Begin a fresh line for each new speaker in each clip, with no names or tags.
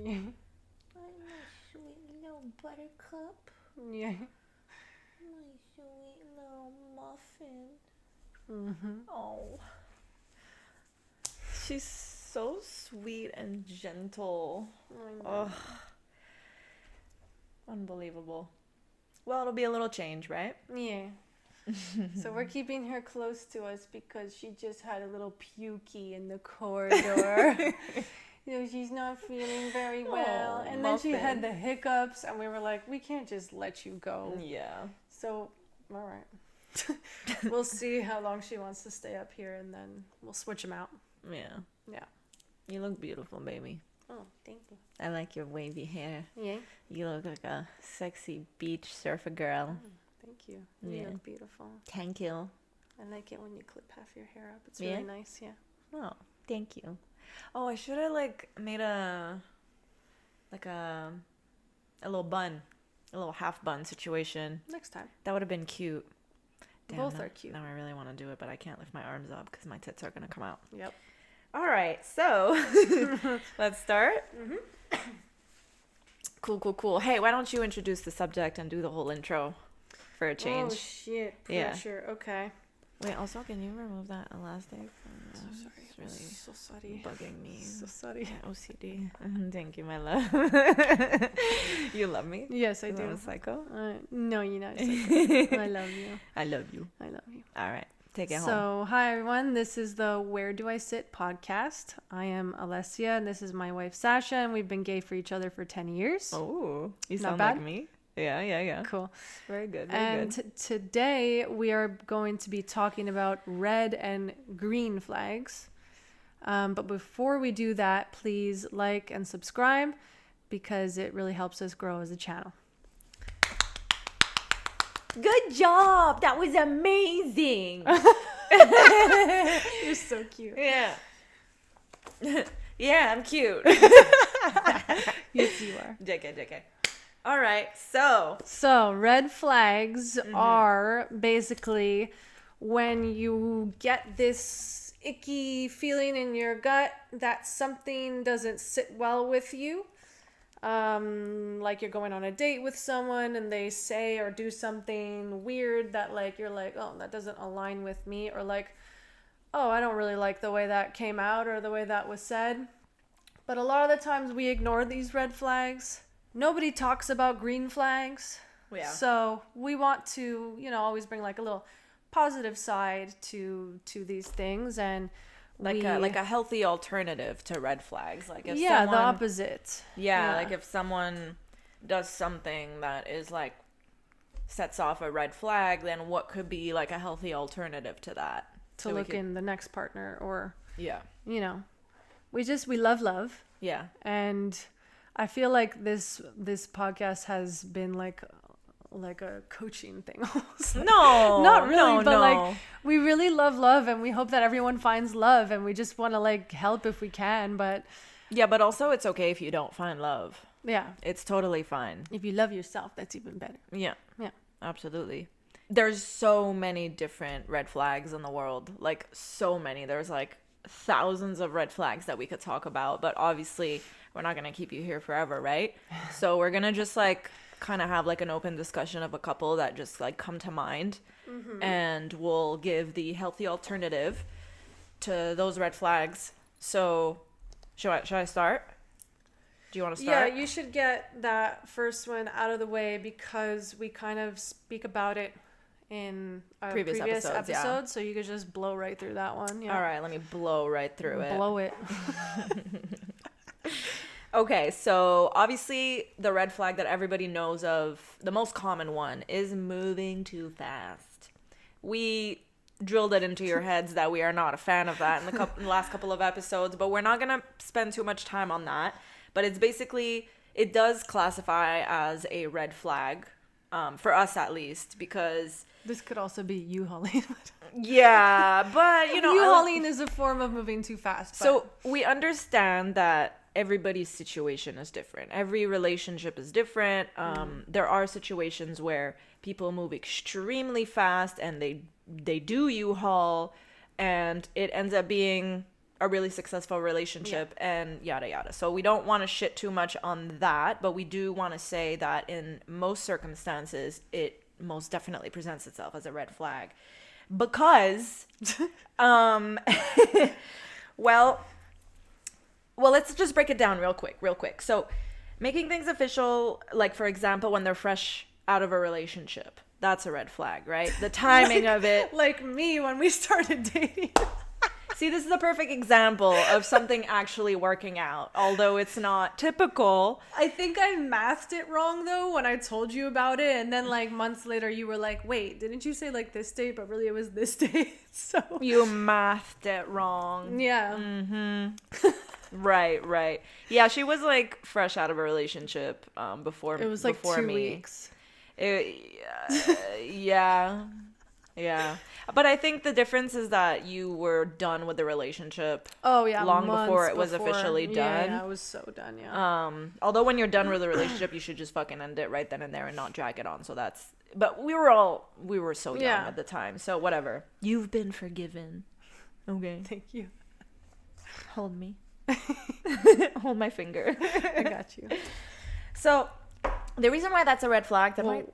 Yeah.
I'm my sweet little buttercup.
Yeah.
My sweet little muffin.
Mm-hmm.
Oh. She's so sweet and gentle. Oh. Unbelievable. Well, it'll be a little change, right?
Yeah. So we're keeping her close to us because she just had a little pukey in the corridor. She's not feeling very well. And then she had the hiccups, and we were like, we can't just let you go.
Yeah.
So, all right. We'll see how long she wants to stay up here, and then we'll switch them out.
Yeah.
Yeah.
You look beautiful, baby.
Oh, thank you.
I like your wavy hair.
Yeah.
You look like a sexy beach surfer girl.
Thank you. You look beautiful.
Thank you.
I like it when you clip half your hair up. It's really nice, yeah.
Oh, thank you. Oh, I should have made a little bun, a little half bun situation.
Next time.
That would have been cute. Damn,
Both are cute.
Now I really want to do it, but I can't lift my arms up because my tits are gonna come out.
Yep.
All right, so let's start. Mm-hmm. Cool. Hey, why don't you introduce the subject and do the whole intro for a change?
Oh, shit. Pressure. Yeah. Okay.
Wait, also, can you remove that elastic?
So sorry.
It's really
so sorry.
bugging me.
So sorry.
OCD. Thank you, my love. You love me?
Yes, I
Is
do.
that a psycho?
No, you're not a psycho. I love you.
I love you.
I love you.
All right. Take it home.
So, hi everyone. This is the Where Do I Sit podcast. I am Alessia, and this is my wife Sasha, and we've been gay for each other for 10 years.
Oh, you
Not
sound
bad?
like me. Yeah.
Cool.
Very good.
Today we are going to be talking about red and green flags. But before we do that, please like and subscribe because it really helps us grow as a channel.
Good job. That was amazing.
You're so cute.
Yeah. Yeah, I'm cute.
Yes, you are.
JK. All right. So
red flags are basically when you get this icky feeling in your gut that something doesn't sit well with you. Like you're going on a date with someone and they say or do something weird that you're like, oh, that doesn't align with me, or oh, I don't really like the way that came out or the way that was said. But a lot of the times we ignore these red flags. Nobody talks about green flags.
Yeah.
So we want to, always bring a little positive side to these things, and
a healthy alternative to red flags. If
the opposite.
Yeah, if someone does something that is sets off a red flag, then what could be a healthy alternative to that?
To look in the next partner, or
yeah.
We love.
Yeah.
And I feel like this podcast has been like a coaching thing almost.
No,
not really, but
no.
We really love, and we hope that everyone finds love, and we just want to help if we can. But
yeah, but also it's okay if you don't find love.
Yeah,
it's totally fine.
If you love yourself, that's even better.
Yeah, absolutely. There's so many different red flags in the world, so many. There's thousands of red flags that we could talk about, but obviously we're not gonna keep you here forever, right? So we're gonna just kind of have an open discussion of a couple that just come to mind, and we'll give the healthy alternative to those red flags. So should I start? Do you want to start?
Yeah, you should get that first one out of the way because we kind of speak about it in our previous episodes, yeah. So you could just blow right through that one. Yeah.
All right, let me blow right through it.
Blow it.
Okay, so obviously the red flag that everybody knows of, the most common one, is moving too fast. We drilled it into your heads that we are not a fan of that in the last couple of episodes, but we're not going to spend too much time on that. But it's basically, it does classify as a red flag, for us at least, because...
This could also be U-hauling.
Yeah, but,
U-hauling is a form of moving too fast. But...
So we understand that everybody's situation is different. Every relationship is different. There are situations where people move extremely fast and they do U-haul, and it ends up being a really successful relationship and yada yada. So we don't want to shit too much on that, but we do want to say that in most circumstances it most definitely presents itself as a red flag. Because well, let's just break it down real quick. So making things official, like for example when they're fresh out of a relationship, that's a red flag, right? The timing of it.
Like me when we started dating.
See, this is a perfect example of something actually working out, although it's not typical.
I think I mathed it wrong though when I told you about it, and then like months later you were like, wait, didn't you say like this date, but really it was this date? So
you mathed it wrong.
Yeah.
Right. Yeah, she was like fresh out of a relationship before me.
It was like
before
2
me.
weeks.
Yeah. But I think the difference is that you were done with the relationship.
Oh yeah,
long before it was officially done.
Yeah, I was so done. Yeah.
Although when you're done with the relationship, you should just fucking end it right then and there and not drag it on. So that's. But we were so young at the time. So whatever. You've been forgiven. Okay.
Thank you.
Hold me. Hold my finger.
I got you.
So the reason why that's a red flag that might.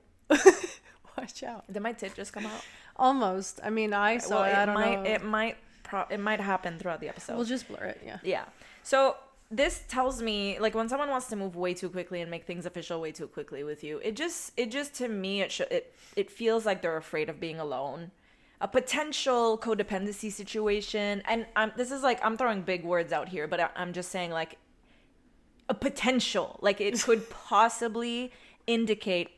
Watch out.
Did my tit just come out?
Almost. I mean, I saw it. I don't know.
It might happen throughout the episode.
We'll just blur it. Yeah.
Yeah. So this tells me, like, when someone wants to move way too quickly and make things official way too quickly with you, it just to me it feels like they're afraid of being alone. A potential codependency situation, and I'm throwing big words out here, but I'm just saying like a potential, like it could possibly indicate,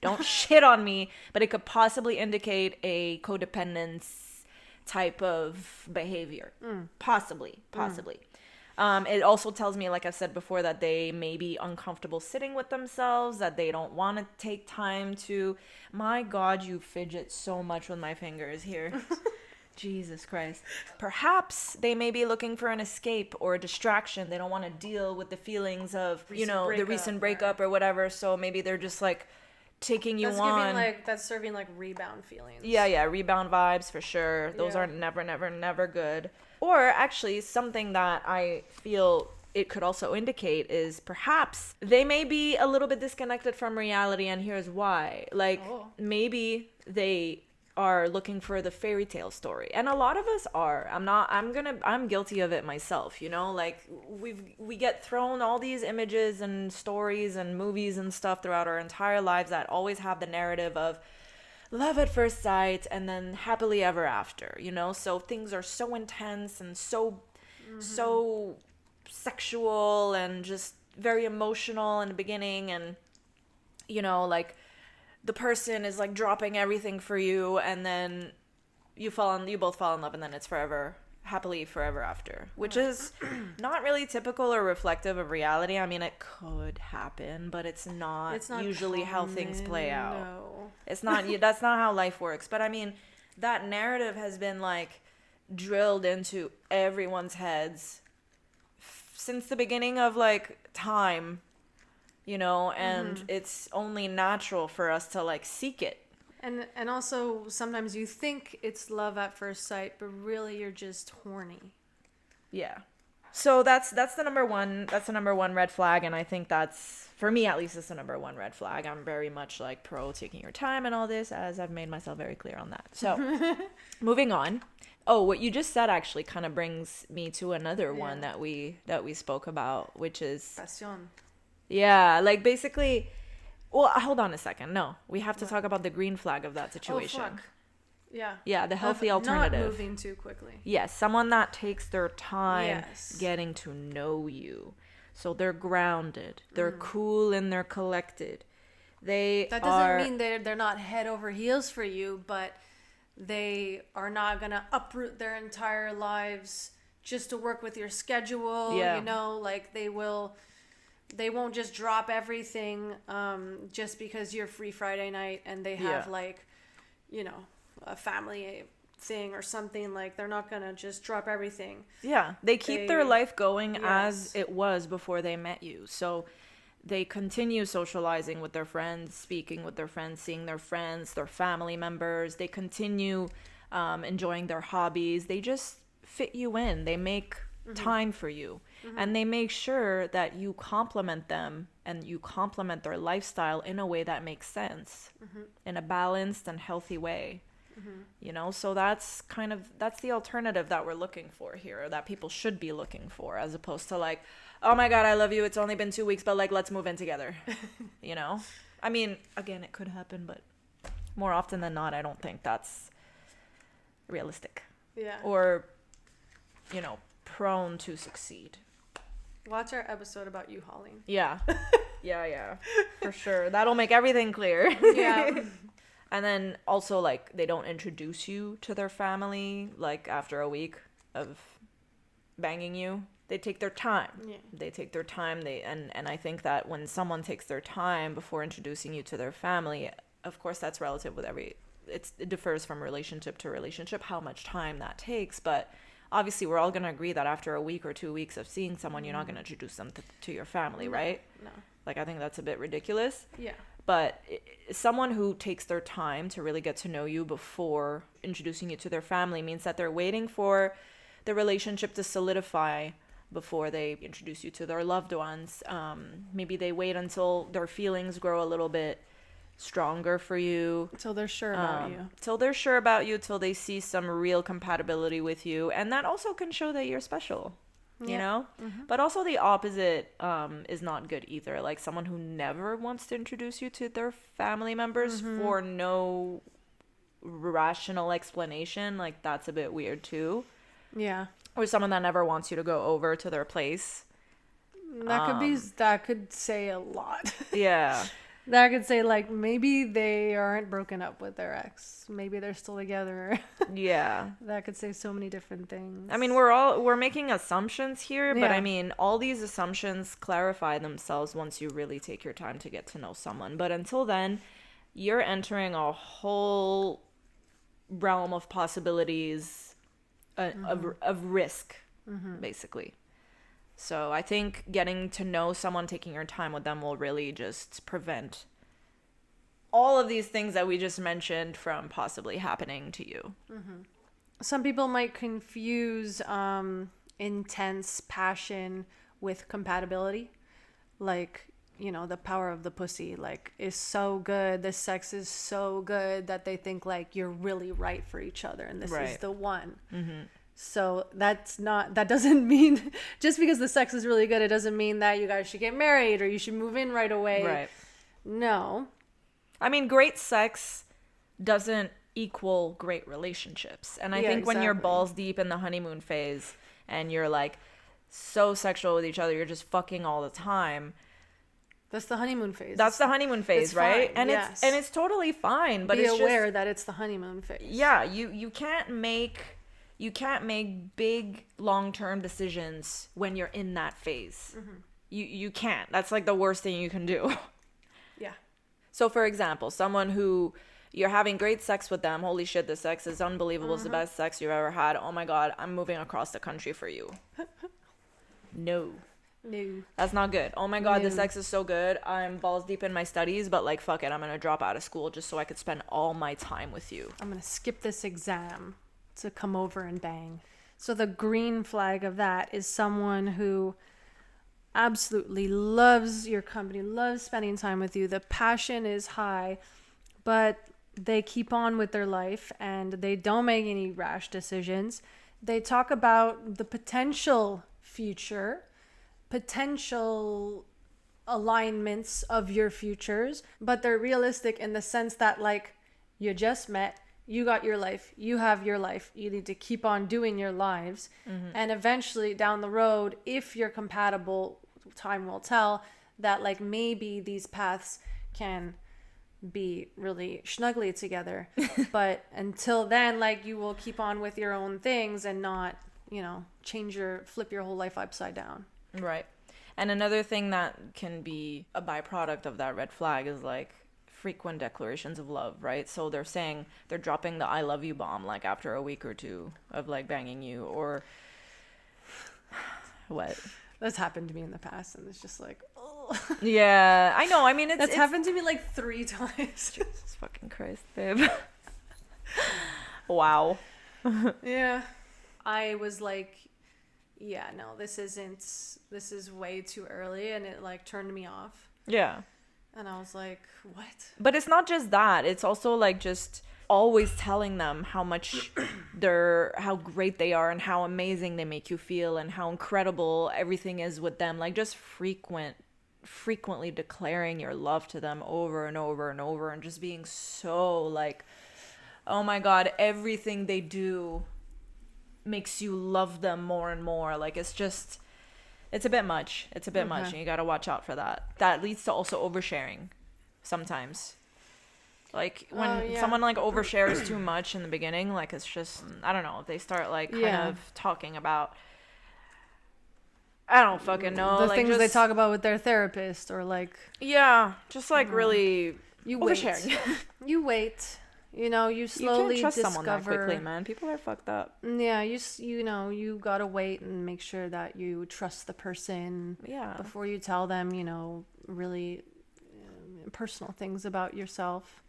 don't shit on me, but it could possibly indicate a codependence type of behavior. Possibly. It also tells me, like I've said before, that they may be uncomfortable sitting with themselves, that they don't want to take time to, my God, you fidget so much with my fingers here. Jesus Christ. Perhaps they may be looking for an escape or a distraction. They don't want to deal with the feelings of, the recent breakup or whatever. So maybe they're just like taking you on.
That's serving like rebound feelings.
Yeah, rebound vibes for sure. Those are never good. Or actually something that I feel it could also indicate is perhaps they may be a little bit disconnected from reality, and here's why. Like maybe they are looking for the fairy tale story, and a lot of us are. I'm guilty of it myself, like we get thrown all these images and stories and movies and stuff throughout our entire lives that always have the narrative of love at first sight and then happily ever after, so things are so intense and so sexual and just very emotional in the beginning, and like the person is like dropping everything for you, and then you both fall in love, and then it's happily forever after, which is not really typical or reflective of reality. I mean, it could happen, but it's not usually how things play out.
No.
It's not. That's not how life works. But I mean, that narrative has been like drilled into everyone's heads since the beginning of like time. And it's only natural for us to like seek it.
And also sometimes you think it's love at first sight, but really you're just horny.
Yeah. So that's the number one. That's the number one red flag, and I think that's, for me at least, it's the number one red flag. I'm very much like pro taking your time and all this, as I've made myself very clear on that. So moving on. Oh, what you just said actually kind of brings me to another one that we spoke about, which is
passion.
Yeah, like basically, well, hold on a second. No, we have to talk about the green flag of that situation.
Oh, fuck. Yeah.
Yeah, the healthy alternative.
Not moving too quickly.
Yes, someone that takes their time getting to know you. So they're grounded. They're cool and they're collected. That
doesn't mean they're not head over heels for you, but they are not going to uproot their entire lives just to work with your schedule.
Yeah.
Like they won't just drop everything just because you're free Friday night and they have a family thing or something. Like they're not gonna just drop everything.
Yeah, they keep their life going as it was before they met you. So they continue socializing with their friends, speaking with their friends, seeing their friends, their family members. They continue enjoying their hobbies. They just fit you in. They make time for you. And they make sure that you compliment them and you compliment their lifestyle in a way that makes sense, in a balanced and healthy way. You know, so that's the alternative that we're looking for here, or that people should be looking for, as opposed to like, oh my God, I love you, it's only been 2 weeks, but like, let's move in together. You know, I mean, again, it could happen, but more often than not, I don't think that's realistic.
Yeah.
Or, you know, prone to succeed.
Watch our episode about U-hauling.
Yeah. Yeah, for sure. That'll make everything clear.
Yeah.
And then also, like, they don't introduce you to their family, like, after a week of banging you. They take their time. Yeah. They take their time. And I think that when someone takes their time before introducing you to their family, of course, that's relative with it differs from relationship to relationship, how much time that takes. But obviously, we're all going to agree that after a week or 2 weeks of seeing someone, you're not going to introduce them to your family, right?
No.
Like, I think that's a bit ridiculous.
Yeah.
But someone who takes their time to really get to know you before introducing you to their family means that they're waiting for the relationship to solidify before they introduce you to their loved ones. Maybe they wait until their feelings grow a little bit stronger for you.
Till they're sure about you.
Till they're sure about you, till they see some real compatibility with you. And that also can show that you're special. You know? But also the opposite is not good either. Like someone who never wants to introduce you to their family members for no rational explanation, like that's a bit weird too. Yeah. Or someone that never wants you to go over to their place.
That could say a lot.
Yeah.
That could say, like, maybe they aren't broken up with their ex. Maybe they're still together.
Yeah.
That could say so many different things.
I mean, we're making assumptions here, but I mean, all these assumptions clarify themselves once you really take your time to get to know someone. But until then, you're entering a whole realm of possibilities, of risk, basically. So I think getting to know someone, taking your time with them will really just prevent all of these things that we just mentioned from possibly happening to you.
Some people might confuse intense passion with compatibility. Like, you know, the power of the pussy, like, is so good. The sex is so good that they think, like, you're really right for each other and this is the one. So that doesn't mean, just because the sex is really good, it doesn't mean that you guys should get married or you should move in right away. Right. No.
I mean, great sex doesn't equal great relationships. And I think when you're balls deep in the honeymoon phase and you're like so sexual with each other, you're just fucking all the time.
That's the honeymoon phase.
That's the honeymoon phase, right?
Fine,
and it's totally fine, but
be aware that it's the honeymoon phase.
Yeah, you can't make big long-term decisions when you're in that phase. You can't. That's like the worst thing you can do. Yeah. So for example, someone who you're having great sex with them, holy shit, the sex is unbelievable, it's the best sex you've ever had, oh my god, I'm moving across the country for you. No, that's not good. Oh my god, the sex is so good, I'm balls deep in my studies, but like fuck it, I'm gonna drop out of school just so I could spend all my time with you.
I'm gonna skip this exam to come over and bang. So the green flag of that is someone who absolutely loves your company, loves spending time with you. The passion is high, but they keep on with their life and they don't make any rash decisions. They talk about the potential future, potential alignments of your futures, but they're realistic in the sense that, like, you just met, you got your life, you have your life, you need to keep on doing your lives. And eventually down the road, if you're compatible, time will tell that, like, maybe these paths can be really snuggly together. But until then, like, you will keep on with your own things and not, you know, flip your whole life upside down.
Right. And another thing that can be a byproduct of that red flag is, like, frequent declarations of love, right? So they're dropping the I love you bomb, like, after a week or two of, like, banging you, or what?
That's happened to me in the past, and it's just like, oh.
Yeah, I know. I mean, it's
happened to me like 3 times.
Jesus fucking Christ, babe. Wow.
Yeah. I was like, yeah, no, this is way too early, and it like turned me off.
Yeah.
And I was like, what?
But it's not just that. It's also like just always telling them how much how great they are and how amazing they make you feel and how incredible everything is with them. Like just frequently declaring your love to them over and over and over, and just being so like, oh my God, everything they do makes you love them more and more. Like it's a bit much. It's a bit much, and you got to watch out for that. That leads to also oversharing sometimes. Like when someone like overshares too much in the beginning, like it's just, I don't know, they start like kind of talking about, I don't fucking know,
the
like
things
just,
they talk about with their therapist, or like,
just like really
you
oversharing.
wait. You wait. You know, you slowly
you can't trust
discover.
someone that quickly, man. People are fucked up.
Yeah, you know, you gotta wait and make sure that you trust the person.
Yeah.
Before you tell them, you know, really personal things about yourself.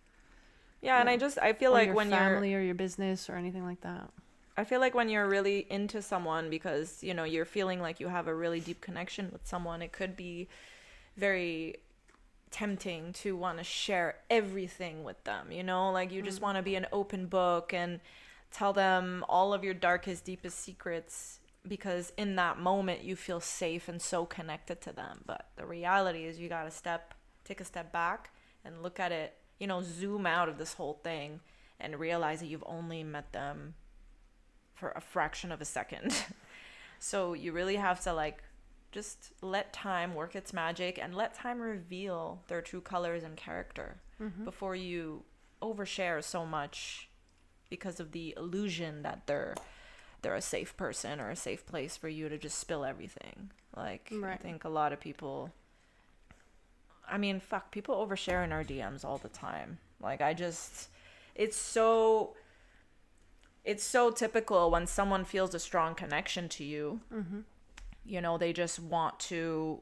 Yeah, and I feel like when
your family or your business or anything like that.
I feel like when you're really into someone because, you know, you're feeling like you have a really deep connection with someone, it could be very tempting to want to share everything with them, you know, like you just want to be an open book and tell them all of your darkest, deepest secrets, because in that moment you feel safe and so connected to them. But the reality is you got to take a step back and look at it, you know, zoom out of this whole thing and realize that you've only met them for a fraction of a second. So you really have to like just let time work its magic and let time reveal their true colors and character before you overshare so much because of the illusion that they're a safe person or a safe place for you to just spill everything. Like, I think a lot of people, I mean, people overshare in our DMs all the time. Like, it's so typical when someone feels a strong connection to you. You know, they just want to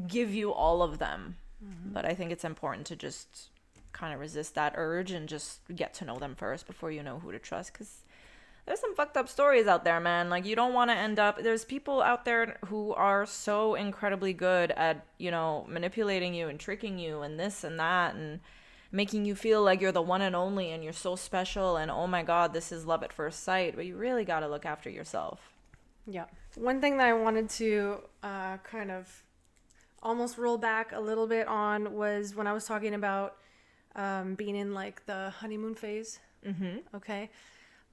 give you all of them. But I think it's important to just kind of resist that urge and just get to know them first before you know who to trust. Because there's some fucked up stories out there, man. Like, you don't want to end up... There's people out there who are so incredibly good at, you know, manipulating you and tricking you and this and that and making you feel like you're the one and only and you're so special and, oh my God, this is love at first sight. But you really got to look after yourself. Yeah.
One thing that I wanted to kind of almost roll back a little bit on was when I was talking about being in like the honeymoon phase. Okay.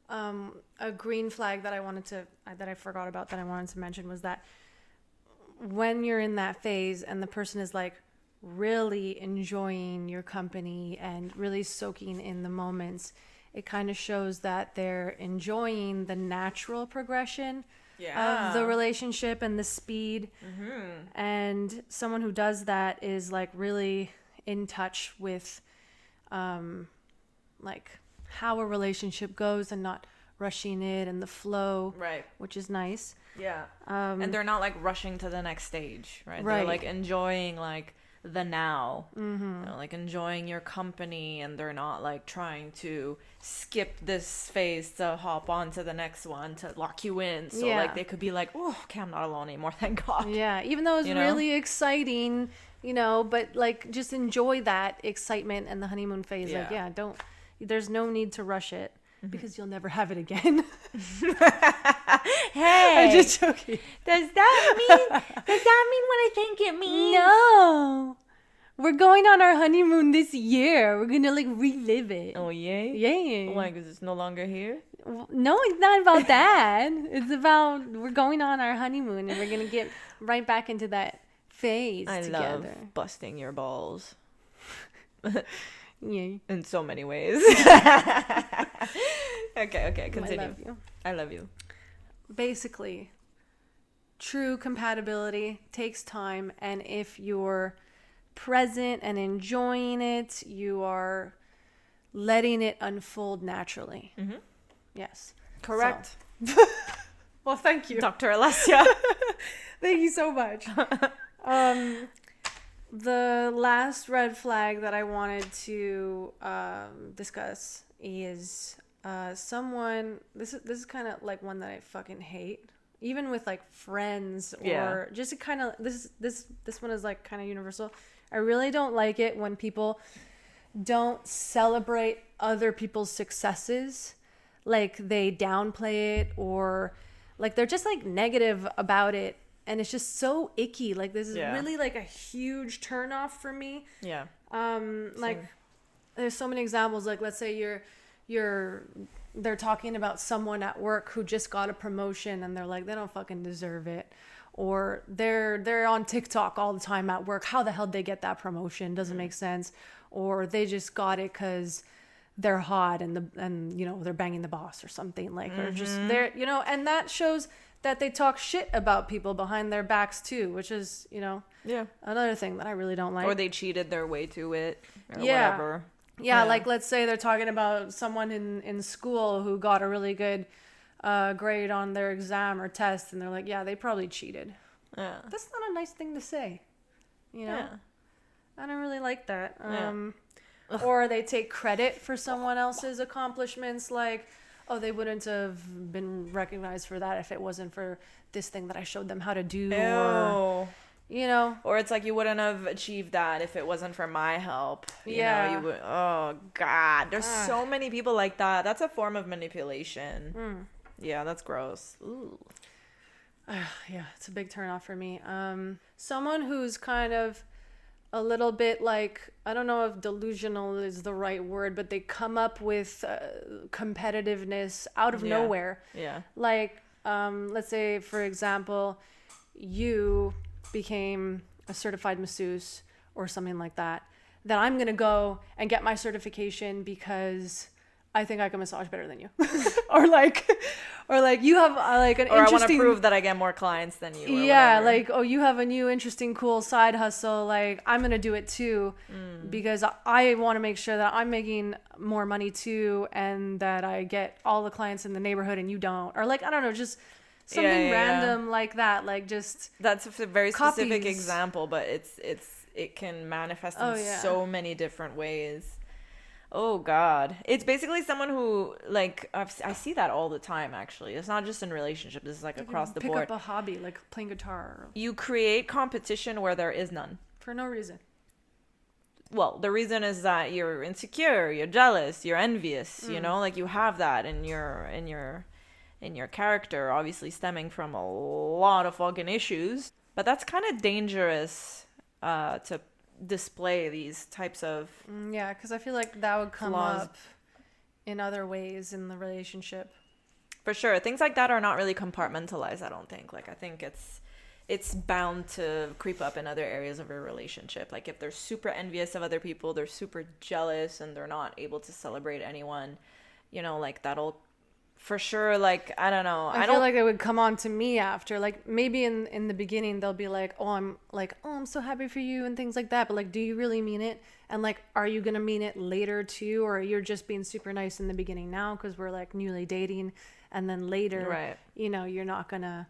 A green flag that I forgot about that I wanted to mention was that when you're in that phase and the person is like really enjoying your company and really soaking in the moments, it kind of shows that they're enjoying the natural progression of the relationship and the speed. And someone who does that is like really in touch with like how a relationship goes and not rushing it and the flow, which is nice. And they're not like rushing to the next stage, right? They're like enjoying like the now, they're like enjoying your company, and they're not like trying to skip this phase to hop on to the next one to lock you in. So like they could be like, oh, okay, I'm not alone anymore, thank God. Even though it's really exciting, you know, but like just enjoy that excitement and the honeymoon phase. Like, there's no need to rush it because you'll never have it again.
Hey,
I'm just joking.
Does that mean what I think it means?
No. We're going on our honeymoon this year. We're gonna like relive it.
Oh yay?
Yeah.
Why? Because it's no longer here?
No, it's not about that. It's about we're going on our honeymoon and we're gonna get right back into that phase together.
I love busting your balls.
Yay.
In so many ways. Okay, continue. I love you.
Basically, true compatibility takes time, and if you're present and enjoying it, you are letting it unfold naturally. Yes.
Correct.
So. Well, thank you,
Dr. Alessia.
Thank you so much. The last red flag that I wanted to discuss is someone, this is kind of like one that I fucking hate, even with like friends or
Yeah.
just kind of this one is like kind of universal. I really don't like it when people don't celebrate other people's successes, like they downplay it, or like they're just like negative about it, and it's just so icky. Like this is really like a huge turnoff for me.
Yeah.
Like there's so many examples. Like let's say they're talking about someone at work who just got a promotion and they're like, they don't fucking deserve it. Or they're on TikTok all the time at work. How the hell did they get that promotion? Doesn't make sense. Or they just got it because they're hot and you know, they're banging the boss or something, like, or just they're, you know, and that shows that they talk shit about people behind their backs too, which is, you know, another thing that I really don't like.
Or they cheated their way to it or whatever.
Yeah, like let's say they're talking about someone in school who got a really good grade on their exam or test, and they're like, yeah, they probably cheated.
Yeah.
That's not a nice thing to say, you know?
Yeah.
I don't really like that. Or they take credit for someone else's accomplishments, like, oh, they wouldn't have been recognized for that if it wasn't for this thing that I showed them how to do.
Ew.
Or, you know.
Or it's like, you wouldn't have achieved that if it wasn't for my help. You know, you would, oh, God. There's so many people like that. That's a form of manipulation. Yeah, that's gross. Ooh.
Yeah, it's a big turnoff for me. Someone who's kind of a little bit like, I don't know if delusional is the right word, but they come up with competitiveness out of nowhere.
Yeah.
Like, let's say, for example, you became a certified masseuse or something like that. Then I'm going to go and get my certification because I think I can massage better than you. or like you have like an
or
interesting...
I want to prove that I get more clients than you. Or
yeah,
whatever.
like, oh, you have a new interesting cool side hustle. Like, I'm going to do it too because I want to make sure that I'm making more money too, and that I get all the clients in the neighborhood and you don't. Or like, I don't know, just something random like that. Like just...
That's a very specific
copies.
Example, but it can manifest in so many different ways. Oh, God. It's basically someone who, like, I see that all the time, actually. It's not just in relationships. This is, like, across the board.
Pick up a hobby, like playing guitar.
You create competition where there is none.
For no reason.
Well, the reason is that you're insecure, you're jealous, you're envious, you know? Like, you have that in your character, obviously stemming from a lot of fucking issues. But that's kind of dangerous to display these types of
yeah, because I feel like that would come
flaws.
Up in other ways in the relationship.
For sure, things like that are not really compartmentalized. I don't think. Like, I think it's bound to creep up in other areas of your relationship. Like, if they're super envious of other people, they're super jealous, and they're not able to celebrate anyone, you know, like, that'll for sure, like, I don't know.
I feel like it would come on to me after, like, maybe in the beginning they'll be like, oh, I'm so happy for you and things like that. But like, do you really mean it? And like, are you going to mean it later too? Or you're just being super nice in the beginning now because we're like newly dating. And then later, you know, you're not going to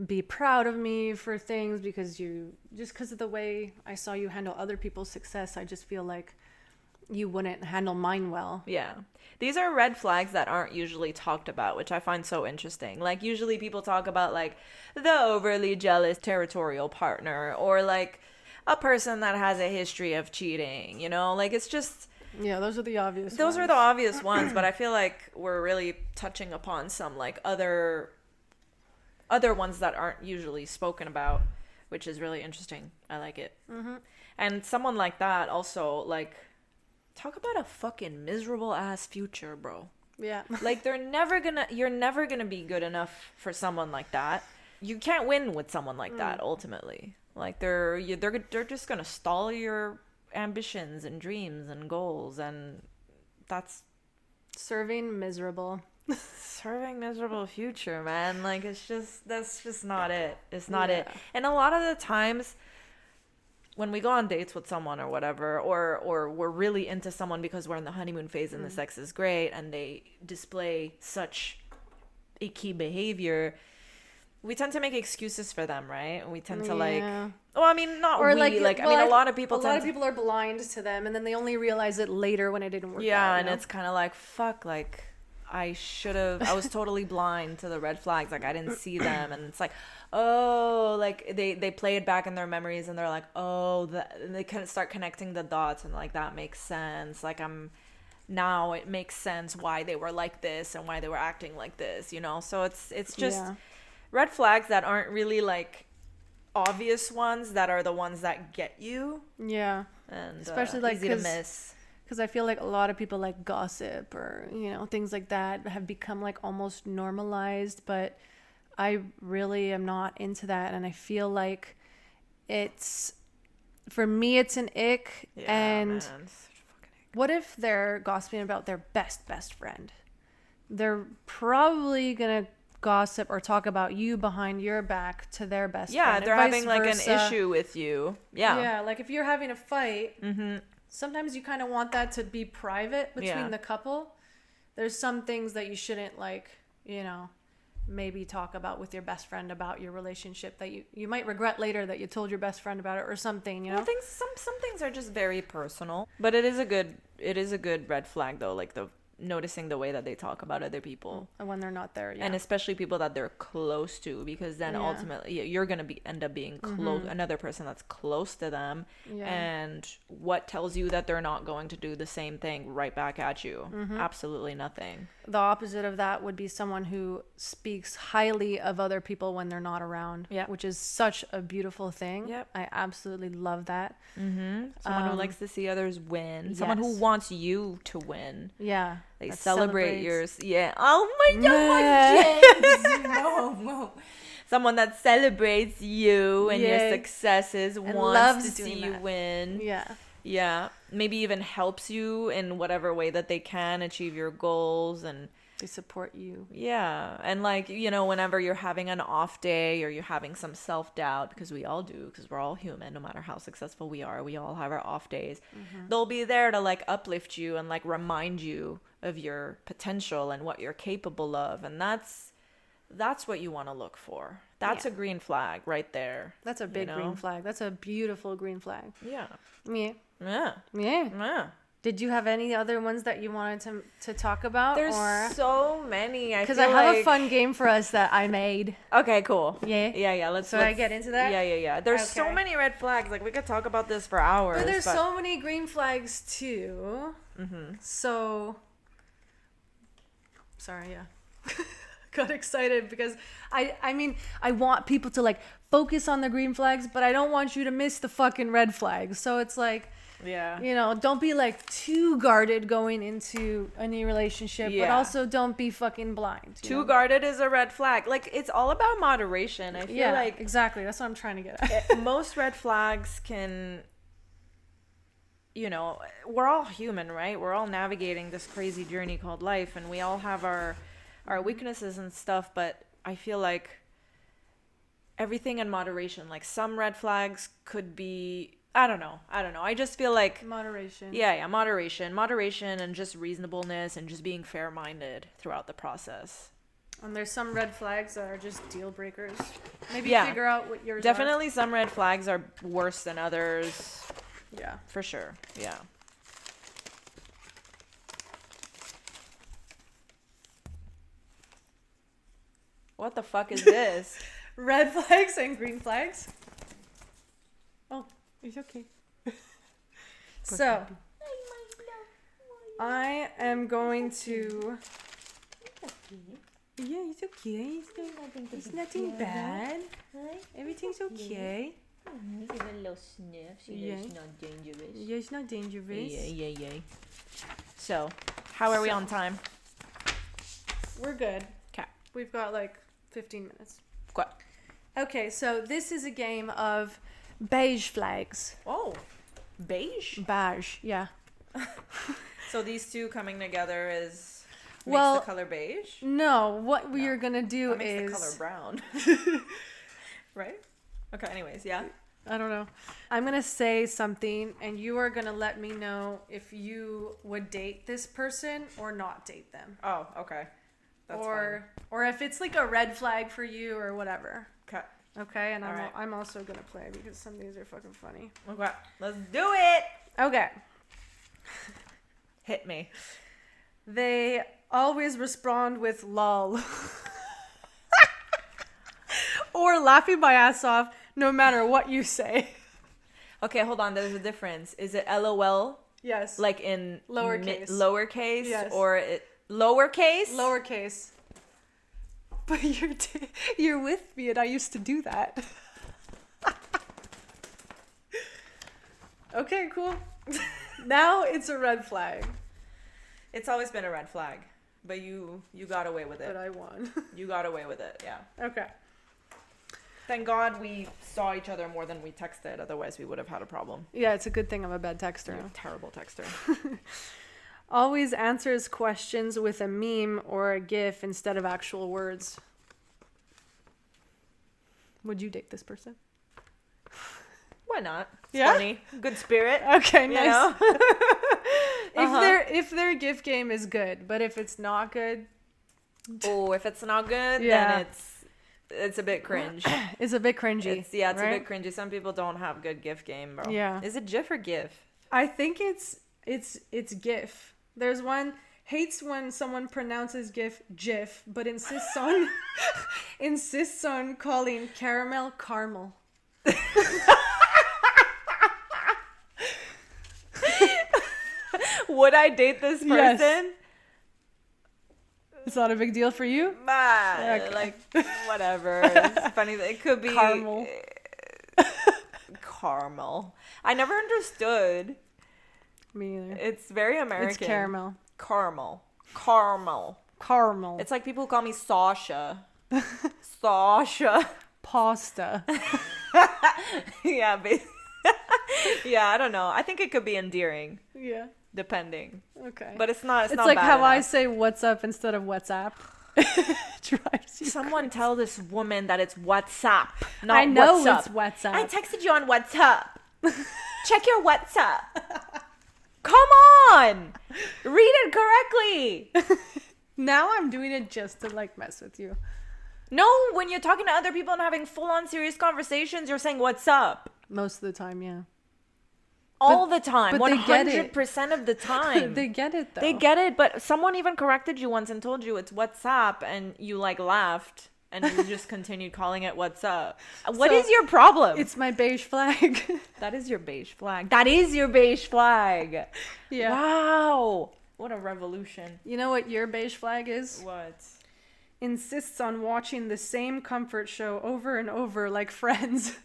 be proud of me for things because of the way I saw you handle other people's success. I just feel like you wouldn't handle mine well.
Yeah. These are red flags that aren't usually talked about, which I find so interesting. Like, usually people talk about, like, the overly jealous territorial partner, or, like, a person that has a history of cheating, you know? Like, it's just...
Yeah, those are the obvious ones.
Those are the obvious ones, but I feel like we're really touching upon some, like, other ones that aren't usually spoken about, which is really interesting. I like it. Mm-hmm. And someone like that also, like... Talk about a fucking miserable ass future, bro.
Yeah. Like,
you're never gonna be good enough for someone like that. You can't win with someone like that, ultimately. Like, they're just gonna stall your ambitions and dreams and goals, and that's
serving miserable
future, man. Like, that's just not it. It's not it. And a lot of the times, when we go on dates with someone or whatever, or we're really into someone because we're in the honeymoon phase and the sex is great and they display such icky behavior, we tend to make excuses for them, right? And we tend to like, well, I mean, not or really, like, I mean, a lot of people
are blind to them, and then they only realize it later when it didn't work out.
Yeah, and it's kind of like, fuck, like, I was totally blind to the red flags. Like I didn't see them. And it's like, oh, like they play it back in their memories and they're like, oh, they kind of start connecting the dots and like, that makes sense. Like now it makes sense why they were like this and why they were acting like this, you know? So it's just red flags that aren't really like obvious ones, that are the ones that get you.
Yeah.
And
especially like
easy to miss.
Because I feel like a lot of people like gossip or, you know, things like that have become like almost normalized, but I really am not into that. And I feel like for me, it's an ick.
Yeah,
and
man, such a fucking ick.
What if they're gossiping about their best friend? They're probably going to gossip or talk about you behind your back to their best friend.
Yeah, they're having like an issue with you. Yeah.
Yeah, like if you're having a fight, sometimes you kind of want that to be private between the couple. There's some things that you shouldn't, like, you know, maybe talk about with your best friend about your relationship that you might regret later that you told your best friend about it or something, you know?
Well, some things are just very personal, but it is a good red flag though, like noticing the way that they talk about other people
when they're not there,
and especially people that they're close to, because then ultimately you're gonna end up being close, another person that's close to them, and what tells you that they're not going to do the same thing right back at you? Absolutely nothing.
The opposite of that would be someone who speaks highly of other people when they're not around, which is such a beautiful thing. I absolutely love that.
Someone who likes to see others win, someone who wants you to win. They celebrate yours. Oh my God, no. Someone that celebrates you and your successes, and wants to see you win. Yeah. Maybe even helps you in whatever way that they can achieve your goals, and
they support you.
Yeah. And like, you know, whenever you're having an off day or you're having some self-doubt, because we all do, because we're all human, no matter how successful we are, we all have our off days. They'll be there to like uplift you and like remind you of your potential and what you're capable of. And that's what you want to look for. That's a green flag right there.
That's a big green flag. That's a beautiful green flag.
Yeah. Did
you have any other ones that you wanted to talk about?
There's so many.
Because I have a fun game for us that I made.
Okay, cool.
Yeah. Let's I get into that?
Yeah. There's so many red flags. Like, we could talk about this for hours.
But there's so many green flags, too. So, sorry, got excited because I mean, I want people to, like, focus on the green flags, but I don't want you to miss the fucking red flags. So it's like... you know, don't be like too guarded going into a new relationship, but also don't be fucking blind.
Too guarded is a red flag. Like, it's all about moderation. I feel like
exactly, that's what I'm trying to get at.
Most red flags can, you know, we're all human, right? We're all navigating this crazy journey called life, and we all have our weaknesses and stuff, but I feel like everything in moderation. Like, some red flags could be, I don't know. I just feel like
moderation.
Moderation and just reasonableness and just being fair-minded throughout the process.
And there's some red flags that are just deal breakers. Maybe figure out what yours
Definitely some red flags are worse than others.
Yeah.
For sure. Yeah. What the fuck is this?
Red flags and green flags. Oh. It's okay. So, I am going to... Yeah, it's okay. It's nothing bad. Everything's okay.
Give a little sniff. See, it's not dangerous.
Yeah, it's not dangerous.
Yeah. So, how are we on time?
We're good.
Okay.
We've got like 15 minutes.
Good.
Okay, so this is a game of... beige flags.
Oh, beige?
Beige, yeah.
So these two coming together makes
the
color beige?
No, what we are going to do
that makes the color brown. Right? Okay, anyways, yeah.
I don't know. I'm going to say something, and you are going to let me know if you would date this person or not date them.
Oh, okay. That's fine.
Or if it's like a red flag for you or whatever.
Okay,
and I'm also going to play because some of these are fucking funny.
Okay, let's do it!
Okay.
Hit me.
They always respond with lol. Or laughing my ass off no matter what you say.
Okay, hold on. There's a difference. Is it LOL?
Yes.
Like in
Lowercase.
Lowercase?
Yes.
Or lowercase?
Lowercase. But you're with me and I used to do that. Okay, cool. Now it's a red flag.
It's always been a red flag. But you got away with it.
But I won.
You got away with it, yeah.
Okay.
Thank God we saw each other more than we texted. Otherwise, we would have had a problem.
Yeah, it's a good thing I'm a bad texter.
You're a terrible texter.
Always answers questions with a meme or a GIF instead of actual words. Would you date this person?
Why not? It's
Yeah?
funny. Good spirit.
Okay,
You
nice.
know?
If their GIF game is good, but if it's not good,
Oh, if it's not good,
Yeah.
then it's a bit cringe.
it's a bit cringy.
It's a
right?
bit cringy. Some people don't have good GIF game, bro.
Yeah.
Is it GIF or GIF?
I think it's GIF. There's one hates when someone pronounces GIF, but insists on calling caramel caramel.
Would I date this person?
Yes. It's not a big deal for you? Okay.
Like, whatever. It's funny. It could be...
Caramel.
Caramel. I never understood.
Me either.
It's very American.
It's caramel.
Caramel.
Caramel.
It's like people who call me Sasha. Sasha.
Pasta.
Yeah, yeah, I don't know. I think it could be endearing,
Yeah.
depending.
Okay.
But it's not. It's not
like
bad
how I
enough.
say what's up instead of WhatsApp. Drives you
Someone tell this woman that it's WhatsApp, not
I know
what's
it's
up.
WhatsApp.
I texted you on WhatsApp. Check your WhatsApp. Come on, read it correctly.
Now I'm doing it just to like mess with you.
No, when you're talking to other people and having full-on serious conversations, you're saying what's up
Most of the time, yeah.
all the time,
but they get it.
100% of the time.
They get it though.
They get it, but someone even corrected you once and told you it's WhatsApp, and you like laughed and you just continued calling it WhatsApp. What
So,
is your problem?
It's my beige flag.
That is your beige flag. That is your beige flag.
Yeah.
Wow. What a revolution.
You know what your beige flag is?
What?
Insists on watching the same comfort show over and over like Friends.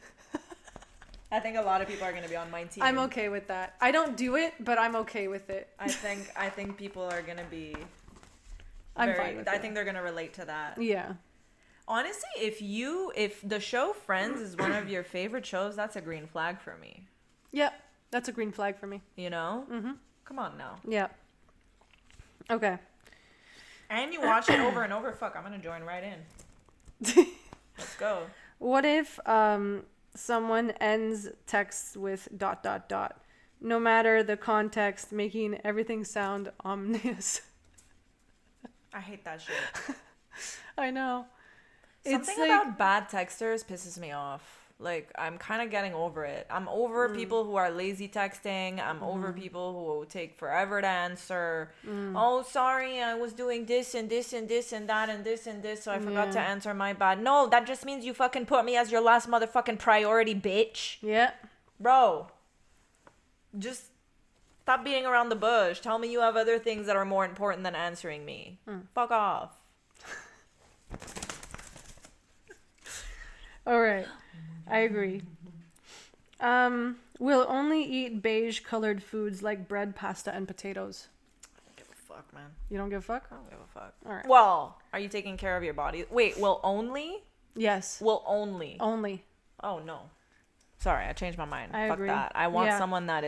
I think a lot of people are going to be on my team.
I'm okay with that. I don't do it, but I'm okay with it.
I think people are going to be
I'm fine with
I
it.
think they're going to relate to that.
Yeah.
Honestly, if the show Friends is one of your favorite shows, that's a green flag for me.
Yep. That's a green flag for me.
You know?
Mm-hmm.
Come on now.
Yeah. Okay.
And you watch it over and over. Fuck, I'm going to join right in. Let's go.
What if someone ends texts with ... no matter the context, making everything sound ominous?
I hate that shit.
I know.
Something about bad texters pisses me off. Like, I'm kind of getting over it. I'm over people who are lazy texting. I'm over people who take forever to answer. Oh, sorry, I was doing this and this and this and that and this and this, so I forgot to answer, my bad. No, that just means you fucking put me as your last motherfucking priority, bitch.
Yeah.
Bro, just stop beating around the bush. Tell me you have other things that are more important than answering me. Fuck off.
All right. I agree. We'll only eat beige colored foods like bread, pasta, and potatoes.
I don't give a fuck, man.
You don't give a fuck?
I don't give a fuck.
All right.
Well, are you taking care of your body? Wait, will only?
Yes.
Will only.
Only.
Oh, no. Sorry, I changed my mind.
I
Fuck
agree.
that. I want
Yeah.
someone that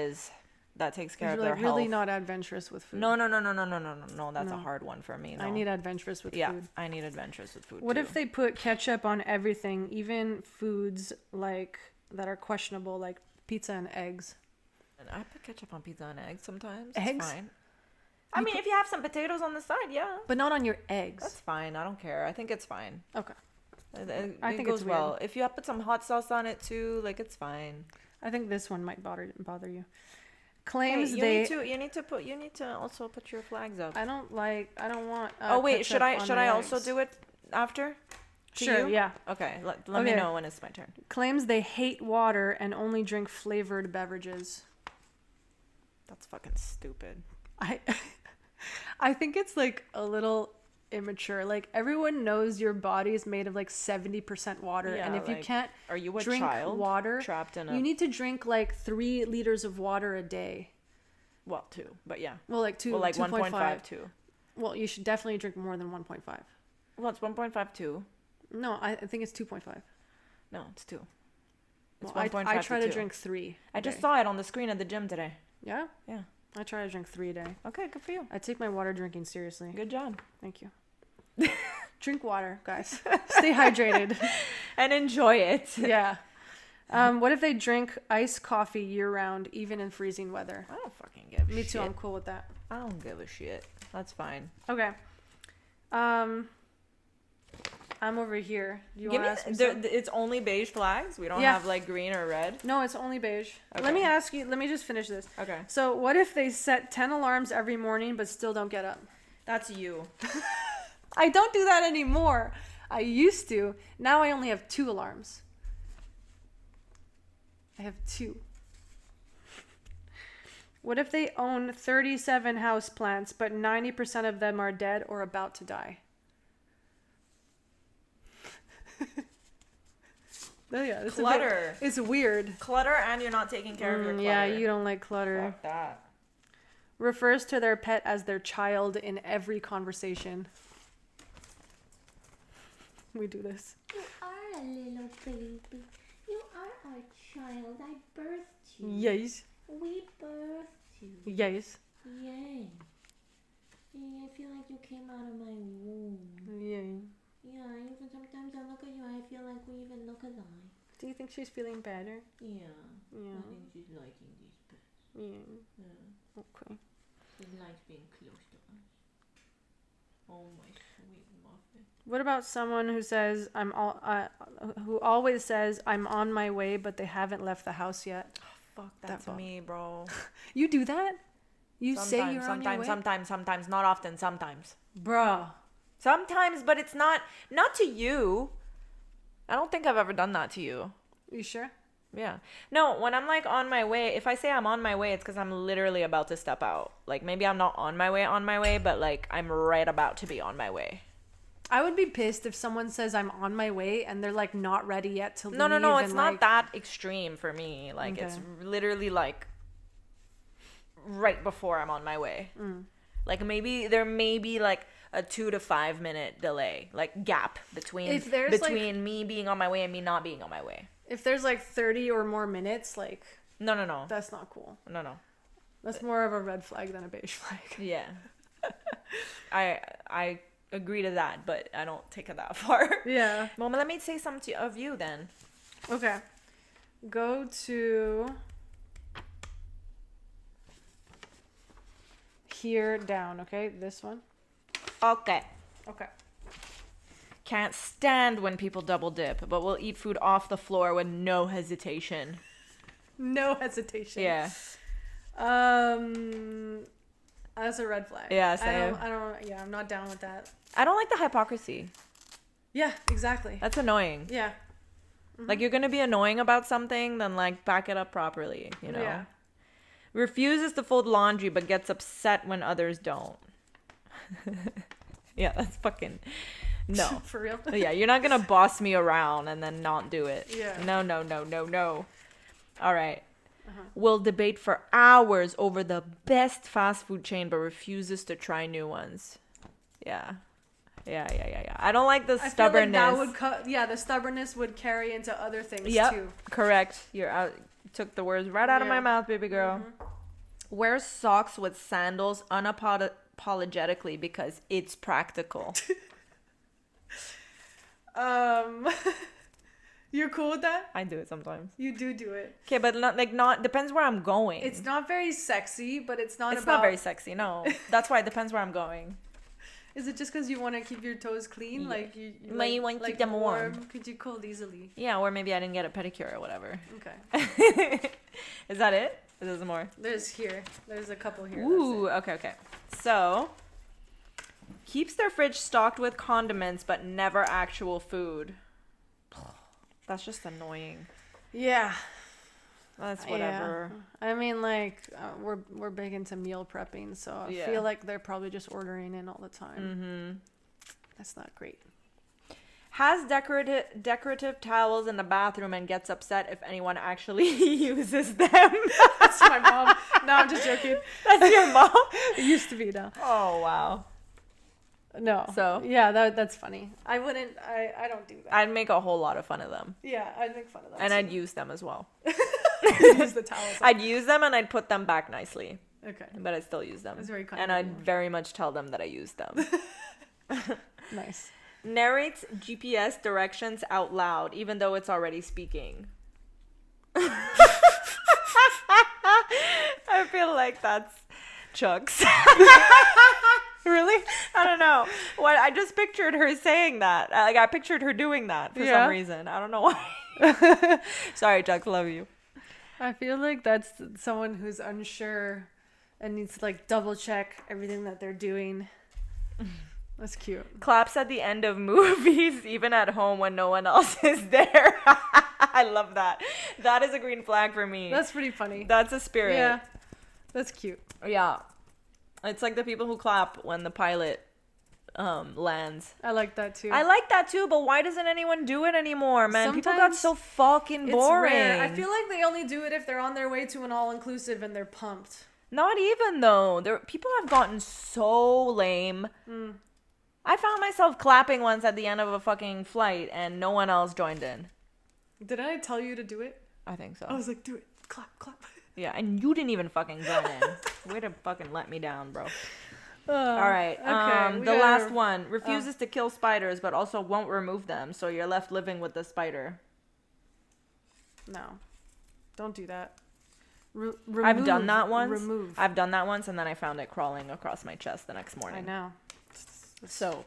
takes care
You're
of their
like really
health.
not adventurous with food.
No. That's a
No.
hard one for me. No.
I need adventurous with
yeah,
food.
I need adventures with food.
What
too.
if they put ketchup on everything, even foods like that are questionable, like pizza and eggs?
And I put ketchup on pizza and eggs sometimes.
Eggs?
It's fine. I mean, if you have some potatoes on the side, yeah.
But not on your eggs.
That's fine. I don't care. I think it's fine.
Okay.
It
I think
goes
it's
well.
weird.
If you put some hot sauce on it too, like, it's fine.
I think this one might bother you. claims
Hey, you need to also put your flags up.
I don't want.
Oh wait,
ketchup
should I
on
should
my
I also
eggs.
do it after? To
Sure.
you?
Yeah.
Okay. Let me
Okay.
know when it's my turn.
Claims they hate water and only drink flavored beverages.
That's fucking stupid.
I think it's like a little immature. Like everyone knows your body is made of like 70% water,
Yeah,
and if you
like,
can't
Are you a
drink
child
water,
trapped in a
you need to drink like 3 liters of water a day.
well, 2, but yeah.
Well, like 2,
Well, like
2.5.
1.5 2.
Well, you should definitely drink more than 1.5.
Well, it's 1.5 2.
No, I think it's 2.5.
No, it's 2. It's
Well,
1.5
I try to
2.
drink 3.
I just
a day.
saw it on the screen at the gym today.
Yeah?
Yeah.
I try to drink 3 a day.
Okay, good for you.
I take my water drinking seriously.
Good job.
Thank you. Drink water, guys. Stay hydrated.
And enjoy it.
Yeah. What if they drink iced coffee year round, even in freezing weather?
I don't fucking give a shit.
Me too. I'm cool with that.
I don't give a shit. That's fine.
Okay. I'm over here. Do you
Give
want
me
to ask me something?
it's only beige flags. We don't
Yeah.
have like green or red.
No, it's only beige.
Okay.
Let me ask you. Let me just finish this.
Okay.
So, what if they set 10 alarms every morning but still don't get up?
That's you.
I don't do that anymore. I used to. Now I only have 2 alarms. I have 2. What if they own 37 houseplants, but 90% of them are dead or about to die? Oh yeah, it's
Clutter.
It's weird.
Clutter, and you're not taking care of your clutter.
Yeah, you don't like clutter.
Fuck that.
Refers to their pet as their child in every conversation. We do this.
You are a little baby. You are our child. I birthed you.
Yes.
We birthed you.
Yes.
Yay. Yeah, I feel like you came out of my womb.
Yeah.
Yeah, even sometimes I look at you, I feel like we even look alike.
Do you think she's feeling better?
Yeah.
Yeah.
I think she's liking these pets.
Yeah.
Yeah.
Okay.
She likes being close to us. Oh, my sweet muffin.
What about someone who says who always says I'm on my way, but they haven't left the house yet?
Fuck, that's me, bro.
You do that? You say you're on your way?
Sometimes, not often, sometimes.
Bruh.
Sometimes, but it's not to you. I don't think I've ever done that to you.
You sure?
Yeah. No, when I'm like on my way, if I say I'm on my way, it's because I'm literally about to step out. Like maybe I'm not on my way, but like I'm right about to be on my way.
I would be pissed if someone says I'm on my way and they're like not ready yet to leave.
No, it's
and,
not
like,
that extreme for me. Like
Okay.
it's literally like right before I'm on my way. Like there may be like a 2 to 5 minute delay, like gap between me being on my way and me not being on my way.
If there's like 30 or more minutes, like
No.
that's not cool.
No.
That's more of a red flag than a beige flag.
Yeah. I agree to that, but I don't take it that far.
Yeah.
Well, let me say something of you then.
Okay. Go to here down, okay? This one.
Okay.
Okay.
Can't stand when people double dip, but will eat food off the floor with no hesitation.
No hesitation.
Yeah.
That's a red flag.
Yeah, same.
Yeah, I'm not down with that.
I don't like the hypocrisy.
Yeah, exactly.
That's annoying.
Yeah.
Like, you're gonna be annoying about something, then, like, back it up properly, you know?
Yeah.
Refuses to fold laundry, but gets upset when others don't. Yeah, that's fucking... No.
For real?
Yeah, you're not gonna boss me around and then not do it.
Yeah.
No. All right. Will debate for hours over the best fast food chain, but refuses to try new ones. Yeah. I don't like the stubbornness.
I feel like that would the stubbornnness would carry into other things too.
Correct. You're out. Took the words right out of my mouth, baby girl. Wears socks with sandals unapologetically because it's practical.
You're cool with that?
I do it sometimes.
You do it.
Okay, but not depends where I'm going.
It's not very sexy, but it's not
not very sexy. No, that's why it depends where I'm going.
Is it just because you want to keep your toes clean?
Yeah.
Like you
want to keep them warm.
Could you cold easily?
Yeah, or maybe I didn't get a pedicure or whatever.
Okay.
Is that it? There's more.
There's a couple here.
Ooh, okay. So, keeps their fridge stocked with condiments, but never actual food. That's just annoying.
Yeah.
That's whatever.
Yeah. I mean, like, we're big into meal prepping, so I feel like they're probably just ordering in all the time. Mm-hmm. That's not great.
Has decorative towels in the bathroom and gets upset if anyone actually uses them.
That's my mom. No, I'm just joking.
That's your mom?
It used to be, now.
Oh, wow.
No.
So?
Yeah, that's funny. I don't do that.
I'd make a whole lot of fun of them.
Yeah, I'd make fun of them.
And
too.
I'd use them as well.
Use the towels.
I'd use them and I'd put them back nicely.
Okay.
But I'd still use them.
That's very kind.
And I'd very much tell them that I used them.
Nice.
Narrates GPS directions out loud, even though it's already speaking. I feel like that's Chuck's.
Really?
I don't know. What I just pictured her saying that. Like I pictured her doing that for some reason. I don't know why. Sorry, Chuck. Love you.
I feel like that's someone who's unsure and needs to like double check everything that they're doing. That's cute.
Claps at the end of movies, even at home when no one else is there. I love that. That is a green flag for me.
That's pretty funny.
That's a spirit.
Yeah. That's cute.
Yeah. It's like the people who clap when the pilot lands.
I like that too.
I like that too, but why doesn't anyone do it anymore, man? People got
Sometimes
so fucking boring.
It's rare. I feel like they only do it if they're on their way to an all-inclusive and they're pumped.
Not even though. People have gotten so lame. I found myself clapping once at the end of a fucking flight and no one else joined in.
Did I tell you to do it?
I think so.
I was like, do it. Clap, clap.
Yeah, and you didn't even fucking join in. Way to fucking let me down, bro. All right.
Okay,
the last one. Refuses to kill spiders, but also won't remove them, so you're left living with the spider.
No. Don't do that.
I've done that once.
Remove.
I've done that once, and then I found it crawling across my chest the next morning.
I know.
So,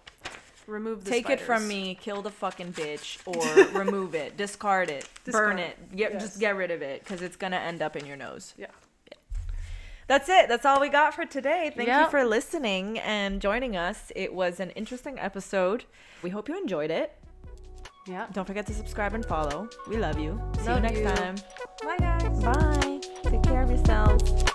remove the
take
spiders.
it from me, kill the fucking bitch, or remove it, discard it, burn it. Just get rid of it, because it's going to end up in your nose.
Yeah.
That's it. That's all we got for today. Thank you for listening and joining us. It was an interesting episode. We hope you enjoyed it.
Yeah.
Don't forget to subscribe and follow. We love you. See you next time.
Bye, guys.
Bye. Take care of yourselves.